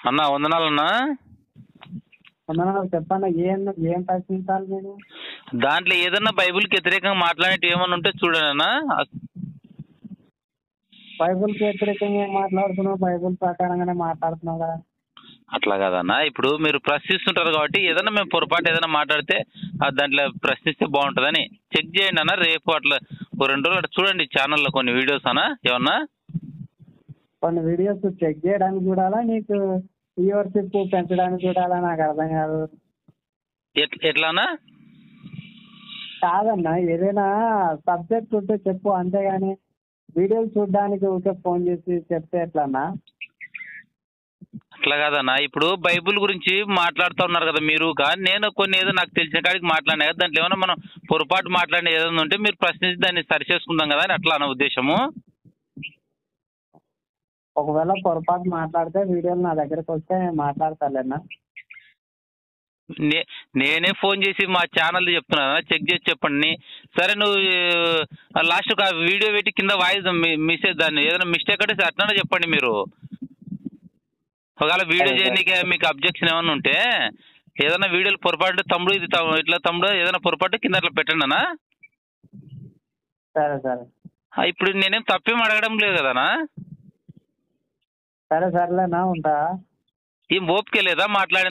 అన్నా వందనాలన్నా. వందనాలు. చెప్పన్నా, ఏం ప్రశ్నించాలి నేను? దాంట్లో ఏదన్నా బైబిల్కి వ్యతిరేకంగా మాట్లాడేటి ఏమన్నా ఉంటే చూడండి అన్నా. బైబిల్కి వ్యతిరేకంగా ఏం మాట్లాడుతున్నావు? బైబిల్ ప్రకారంగానే మాట్లాడుతున్నావు కదా. అట్లా కాదన్నా, ఇప్పుడు మీరు ప్రశ్నిస్తుంటారు కాబట్టి ఏదన్నా మేము పొరపాటు ఏదైనా మాట్లాడితే దాంట్లో ప్రశ్నిస్తే బాగుంటుందని చెక్ చేయండి అన్న. రేపు అట్లా 2 రోజులు అట్లా చూడండి ఛానల్లో కొన్ని వీడియోస్ అన్నా ఏమన్నా. కొన్ని వీడియోస్ చెక్ చేయడానికి చూడాలా, నీకు వ్యూవర్షిప్ పెంచడానికి చూడాలా? నాకు అర్థం కాదు. ఎట్లానా? కాదన్నా, ఏదైనా సబ్జెక్ట్ ఉంటే చెప్పు, అంతేగాని వీడియోలు చూడడానికి ఊరికే ఫోన్ చేసి చెప్తే ఎట్లన్నా? అట్లా కాదన్నా, ఇప్పుడు బైబిల్ గురించి మాట్లాడుతూ ఉన్నారు కదా మీరు, కానీ నేను కొన్ని ఏదో నాకు తెలిసిన కాడికి మాట్లాడినా కదా. దాంట్లో ఏమైనా మనం పొరపాటు మాట్లాడిన ఏదైనా ఉంటే మీరు ప్రశ్నించి దాన్ని సరి చేసుకుందాం కదా అని అట్లా అన్న ఉద్దేశము. ఒకవేళ పొరపాటు మాట్లాడితే వీడియోలు నా దగ్గరకు వస్తే మాట్లాడతాలేనా? నేనే ఫోన్ చేసి మా ఛానల్ చెప్తున్నా, చెక్ చేసి చెప్పండి. సరే, నువ్వు లాస్ట్ ఒక వీడియో పెట్టి కింద వాయిస్ మిస్టేక్, దాన్ని ఏదైనా మిస్టేక్ అంటే అట్లనే చెప్పండి మీరు. ఒకవేళ వీడియో చేయడానికి మీకు అబ్జెక్షన్ ఏమైనా ఉంటే, ఏదైనా వీడియోలు పొరపాటు తమ్ముడు ఇది ఇట్లా తమ్ముడు ఏదైనా పొరపాటు కింద అట్లా పెట్టండి అన్నా. సరే సరే. ఇప్పుడు నేనేం తప్పేం అడగడం లేదు కదనా. సరే సరేలేనా, ఉంటా. ఏం ఓపిక లేదా మాట్లాడే